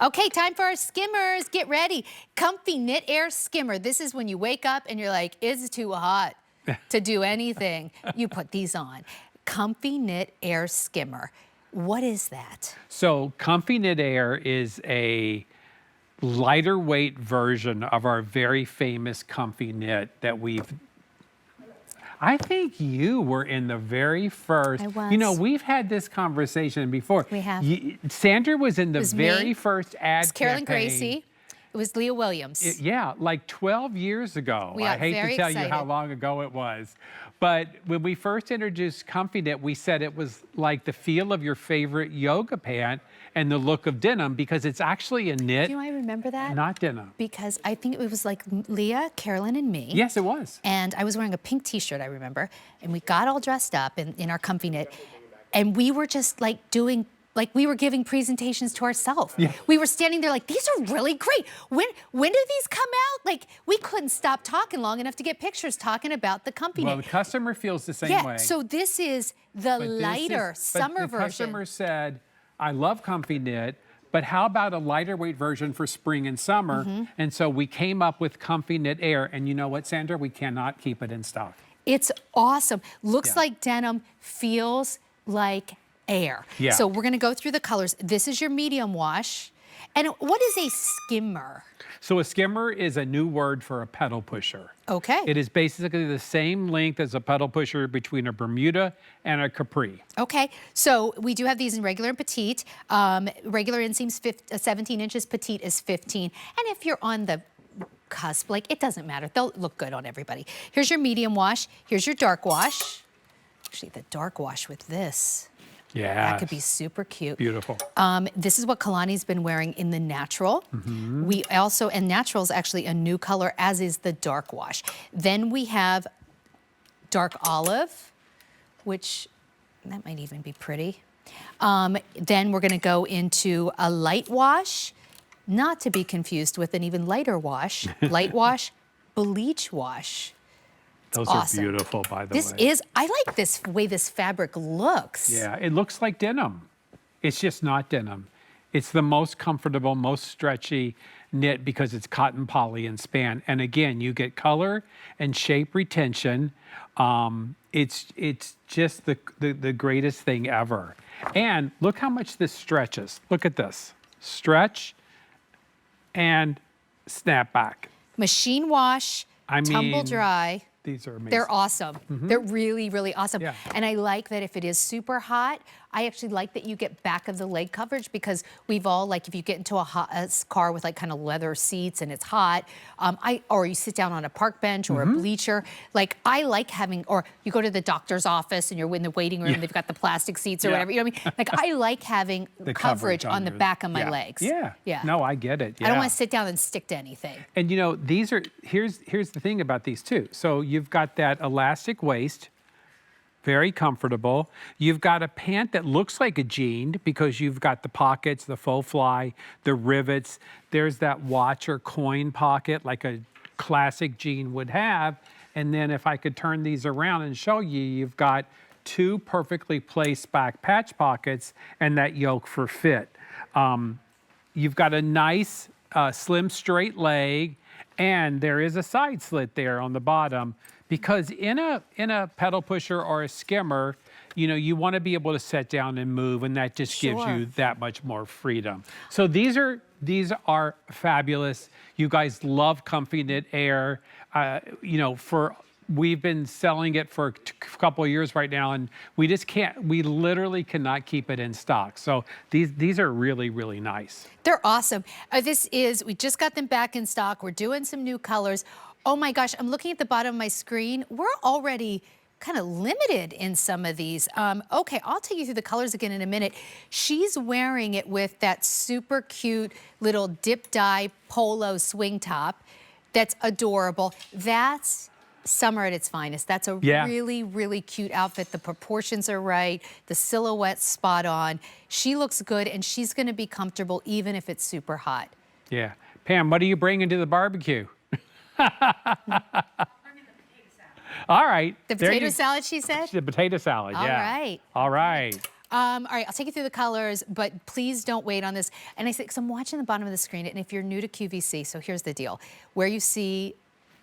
Okay, time for our skimmers. Get ready. Comfy knit air skimmer. This is when you wake up and you're like, it's too hot to do anything. You put these on. Comfy knit air skimmer. What is that? So Comfy Knit Air is a lighter weight version of our very famous Comfy Knit that I think you were in the very first. I was. You know, we've had this conversation before. We have. Sandra was in the very first ad It's Carolyn campaign. Gracie. It was Leah Williams. Yeah, like 12 years ago. We got I hate very to tell you how excited. long ago it was. But when we first introduced Comfy Knit, we said it was like the feel of your favorite yoga pant and the look of denim because it's actually a knit. Do I remember that? Not denim. Because I think it was like Leah, Carolyn, and me. Yes, it was. And I was wearing a pink t-shirt, I remember. And we got all dressed up in our Comfy Knit. And we were just like we were giving presentations to ourselves. Yeah. We were standing there like, these are really great. When do these come out? Like, we couldn't stop talking long enough to get pictures talking about the Comfy Well, Knit. the customer feels the same way. So this is the lighter summer version. The customer said, I love Comfy Knit, but how about a lighter weight version for spring and summer? And so we came up with Comfy Knit Air. And you know what, Sandra? We cannot keep it in stock. It's awesome. Looks Yeah. like denim, feels like air. Yeah. So we're gonna go through the colors. This is your medium wash. And what is a skimmer? So a skimmer is a new word for a pedal pusher. Okay. It is basically the same length as a pedal pusher between a Bermuda and a Capri. Okay, so we do have these in regular and petite. Regular inseam's 17 inches, petite is 15. And if you're on the cusp, like, it doesn't matter. They'll look good on everybody. Here's your medium wash. Here's your dark wash. Actually, the dark wash with this. Yeah. That could be super cute. Beautiful. This is what Kalani's been wearing in the natural. We also, and natural is actually a new color, as is the dark wash. Then we have dark olive, which, that might even be pretty. Then we're gonna go into a light wash, not to be confused with an even lighter wash. Light wash, bleach wash. Those awesome. are beautiful, by the This way. is, I like this way this fabric looks. Yeah, it looks like denim. It's just not denim. It's the most comfortable, most stretchy knit because it's cotton poly and span. And again, you get color and shape retention. It's just the greatest thing ever. And look how much this stretches. Look at this. Stretch and snap back. Machine wash, tumble dry. These are amazing. They're awesome. They're really, really awesome. Yeah. And I like that if it is super hot, I actually like that you get back of the leg coverage because we've all, like, if you get into a car with like kind of leather seats and it's hot, or you sit down on a park bench or a bleacher, like, I like having, or you go to the doctor's office and you're in the waiting room, they've got the plastic seats or whatever, you know what I mean? Like, I like having The coverage on the your- back of my yeah. legs. Yeah. Yeah. No, I get it. I don't Yeah. want to sit down and stick to anything. And you know, these are, here's the thing about these too. So you've got that elastic waist, very comfortable. You've got a pant that looks like a jean because you've got the pockets, the faux fly, the rivets. There's that watch or coin pocket like a classic jean would have. And then if I could turn these around and show you, you've got two perfectly placed back patch pockets and that yoke for fit. You've got a nice slim straight leg, and there is a side slit there on the bottom because in a pedal pusher or a skimmer, you know, you want to be able to sit down and move, and that just gives you that much more freedom. So these are fabulous. You guys love Comfy Knit Air. You know, we've been selling it for a couple of years right now, and we literally cannot keep it in stock. So these are really, really nice. They're awesome. We just got them back in stock. We're doing some new colors. Oh my gosh, I'm looking at the bottom of my screen. We're already kind of limited in some of these. Okay, I'll take you through the colors again in a minute. She's wearing it with that super cute little dip dye polo swing top. That's adorable. That's summer at its finest. That's a really, really cute outfit. The proportions are right. The silhouette's spot on. She looks good, and she's gonna be comfortable even if it's super hot. Yeah. Pam, what are you bringing to the barbecue? All right. The potato salad, she said? The potato salad, yeah. All right. All right. All right, I'll take you through the colors, but please don't wait on this. And I say, because I'm watching the bottom of the screen, and if you're new to QVC, so here's the deal. Where you see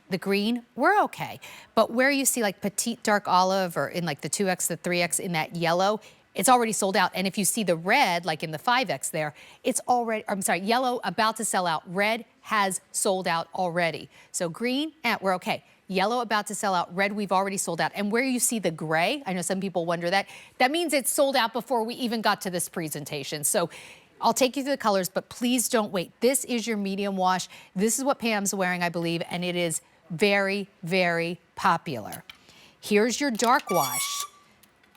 the green, we're okay. But where you see like petite dark olive or in like the 2X, the 3X in that yellow, it's already sold out. And if you see the red, like in the 5X there, it's already, I'm sorry, yellow about to sell out. Red has sold out already. So green, we're okay. Yellow about to sell out. Red, we've already sold out. And where you see the gray, I know some people wonder that, that means it's sold out before we even got to this presentation. So I'll take you through the colors, but please don't wait. This is your medium wash. This is what Pam's wearing, I believe, and it is very, very popular. Here's your dark wash.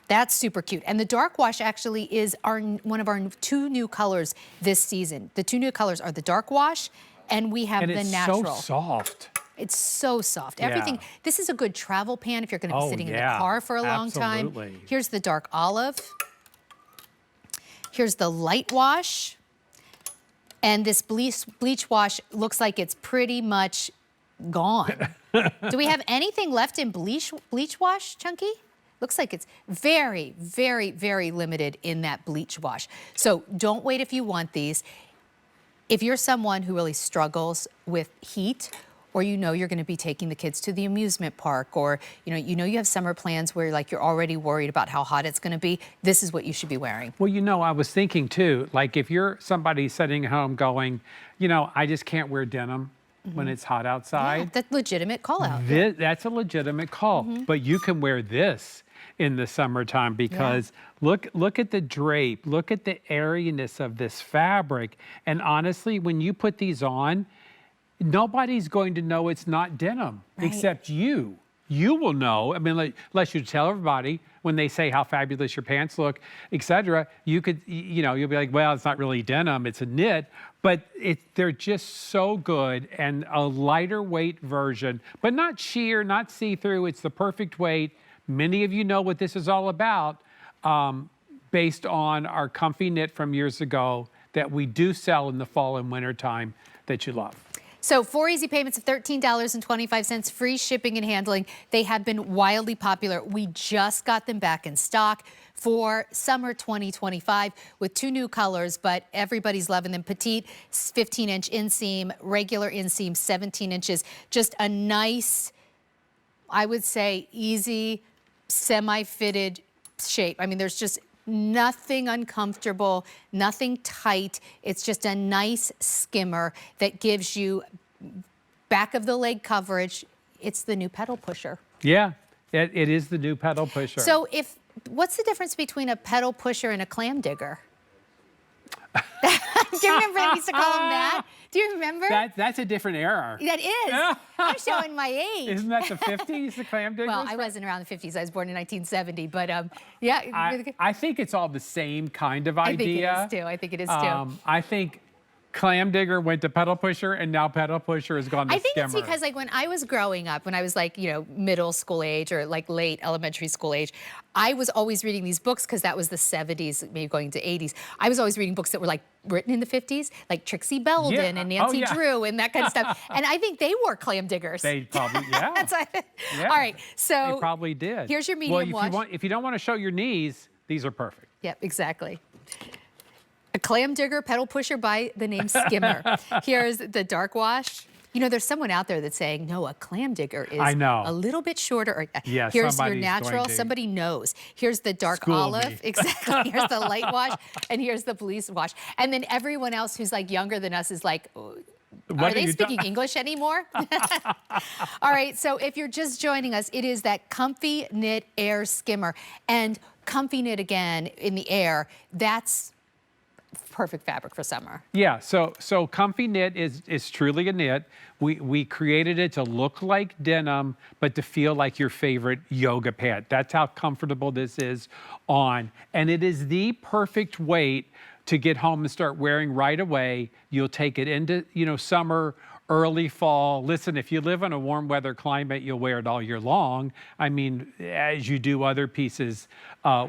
That's super cute. And the dark wash actually is one of our 2 new colors this season. The 2 new colors are the dark wash, and we have the natural. And it's so soft. It's so soft. Everything. Yeah. This is a good travel pan if you're going to be sitting in the car for a long time. Here's the dark olive. Here's the light wash. And this bleach wash looks like it's pretty much gone. Do we have anything left in bleach wash, Chunky? Looks like it's very, very, very limited in that bleach wash. So don't wait if you want these. If you're someone who really struggles with heat, or you know you're going to be taking the kids to the amusement park, or you have summer plans where like you're already worried about how hot it's going to be, this is what you should be wearing. Well, I was thinking too, like if you're somebody sitting at home going, I just can't wear denim when it's hot outside. Yeah, that's a legitimate call out. That's a legitimate call, but you can wear this in the summertime because look at the drape, look at the airiness of this fabric. And honestly, when you put these on, nobody's going to know it's not denim except you. You will know. I mean, unless you tell everybody when they say how fabulous your pants look, etc. You could, you'll be like, well, it's not really denim, it's a knit. But they're just so good, and a lighter weight version, but not sheer, not see-through. It's the perfect weight. Many of you know what this is all about, based on our comfy knit from years ago that we do sell in the fall and winter time that you love. So 4 easy payments of $13.25, free shipping and handling. They have been wildly popular. We just got them back in stock for summer 2025 with 2 new colors, but everybody's loving them. Petite, 15-inch inseam, regular inseam, 17 inches. Just a nice, I would say, easy, semi-fitted shape. I mean, there's just nothing uncomfortable, nothing tight. It's just a nice skimmer that gives you back of the leg coverage. It's the new pedal pusher. Yeah, it is the new pedal pusher. So what's the difference between a pedal pusher and a clam digger? Do you remember they used to call them that? Do you remember? That's a different era. That is. I'm showing my age. Isn't that the 50s, the clam diggers? Well, I wasn't around the 50s. I was born in 1970. But yeah. I think it's all the same kind of idea. I think it is too. I think it is too. I think clam digger went to pedal pusher, and now pedal pusher has gone to skimmer. I think it's because like when I was growing up, when I was like, middle school age or like late elementary school age, I was always reading these books because that was the 70s, maybe going to 80s. I was always reading books that were like written in the 50s, like Trixie Belden and Nancy Drew and that kind of stuff. And I think they were clam diggers. They probably, That's what All right, so they probably did. Here's your medium wash. If you don't want to show your knees, these are perfect. Yep, exactly. A clam digger pedal pusher by the name Skimmer. Here's the dark wash. There's someone out there that's saying, no, a clam digger is a little bit shorter. Here's your natural. Somebody knows. Here's the dark olive. Exactly. Here's the light wash. And here's the bleach wash. And then everyone else who's like younger than us is like, are they speaking English anymore? All right. So if you're just joining us, it is that comfy knit air skimmer. And comfy knit again in the air, that's perfect fabric for summer. Yeah, so comfy knit is truly a knit. We created it to look like denim, but to feel like your favorite yoga pant. That's how comfortable this is on. And it is the perfect weight to get home and start wearing right away. You'll take it into, summer, early fall. Listen, if you live in a warm weather climate, you'll wear it all year long. I mean, as you do other pieces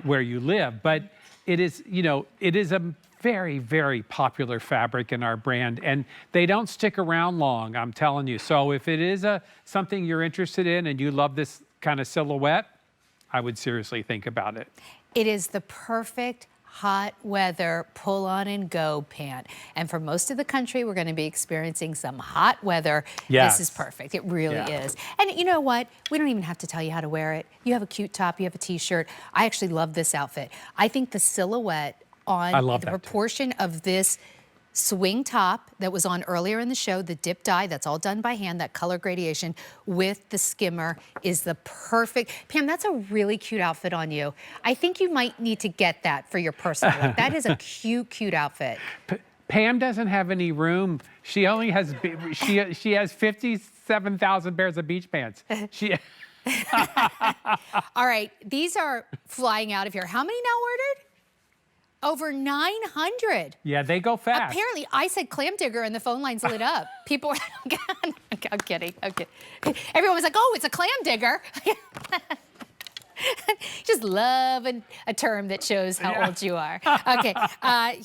where you live. But it is a very, very popular fabric in our brand, and they don't stick around long, I'm telling you. So if it is something you're interested in and you love this kind of silhouette, I would seriously think about it. It is the perfect hot weather pull on and go pant. And for most of the country, we're going to be experiencing some hot weather. Yes. This is perfect. It really is. And you know what? We don't even have to tell you how to wear it. You have a cute top, you have a t-shirt. I actually love this outfit. I think the silhouette on the proportion of this swing top that was on earlier in the show, the dip dye, that's all done by hand, that color gradation with the skimmer is the perfect. Pam, that's a really cute outfit on you. I think you might need to get that for your personal look. That is a cute, cute outfit. Pam doesn't have any room. She only has, she has 57,000 pairs of beach pants. All right, these are flying out of here. How many now ordered? Over 900. Yeah, they go fast. Apparently, I said clam digger and the phone lines lit up. People were, I'm kidding, okay. Everyone was like, oh, it's a clam digger. Just love a term that shows how old you are. Okay,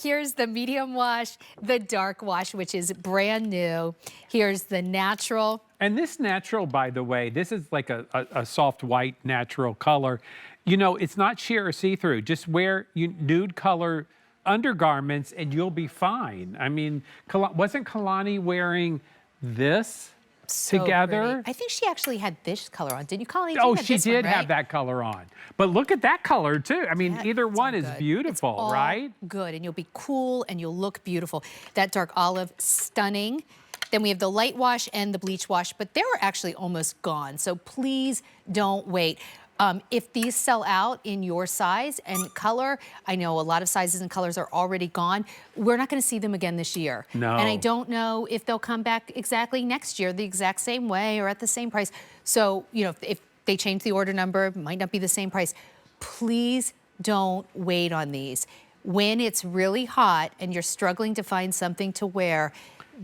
here's the medium wash, the dark wash, which is brand new. Here's the natural. And this natural, by the way, this is like a soft white natural color. You know, it's not sheer or see-through. Just wear nude color undergarments and you'll be fine. I mean, wasn't Kalani wearing this together? Pretty. I think she actually had this color on. Didn't you, Kalani? Oh, she did have that color on. But look at that color, too. I mean, either one is beautiful, it's all right? Good, and you'll be cool and you'll look beautiful. That dark olive, stunning. Then we have the light wash and the bleach wash, but they were actually almost gone. So please don't wait. If these sell out in your size and color, I know a lot of sizes and colors are already gone. We're not going to see them again this year. No. And I don't know if they'll come back exactly next year the exact same way or at the same price. So, you know, if they change the order number, it might not be the same price. Please don't wait on these. When it's really hot and you're struggling to find something to wear,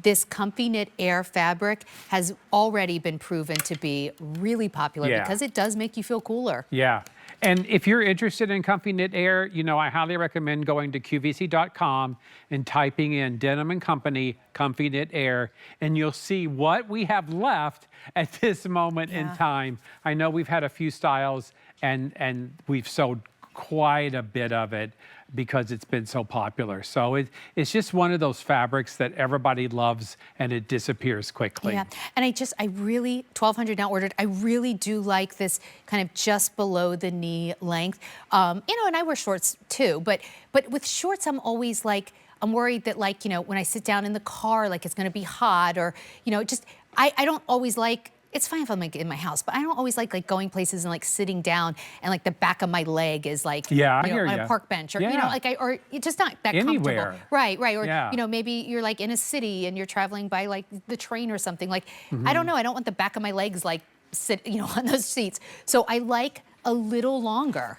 this Comfy Knit Air fabric has already been proven to be really popular because it does make you feel cooler. Yeah. And if you're interested in Comfy Knit Air, you know, I highly recommend going to QVC.com and typing in Denim & Company Comfy Knit Air, and you'll see what we have left at this moment in time. I know we've had a few styles and we've sold quite a bit of it because it's been so popular. So it's just one of those fabrics that everybody loves and it disappears quickly. Yeah, and I really, 1,200 now ordered. I really do like this kind of just below the knee length. You know, and I wear shorts too, but with shorts, I'm always like, I'm worried that, like, you know, when I sit down in the car, like it's gonna be hot, or, you know, just, I don't always like, it's fine if I'm like in my house, but I don't always like going places and like sitting down and like the back of my leg is like, you know, on a park bench, or, you know, like or it's just not that comfortable. Right, or, you know, maybe you're like in a city and you're traveling by like the train or something. Like, I don't know, I don't want the back of my legs like sit, you know, on those seats. So I like a little longer.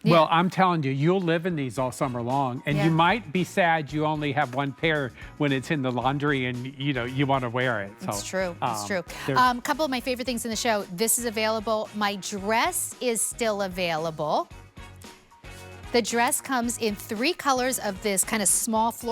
Well, I'm telling you, you'll live in these all summer long, and you might be sad you only have one pair when it's in the laundry and, you know, you want to wear it. So, it's true, it's true. A couple of my favorite things in the show. This is available. My dress is still available. The dress comes in 3 colors of this kind of small floral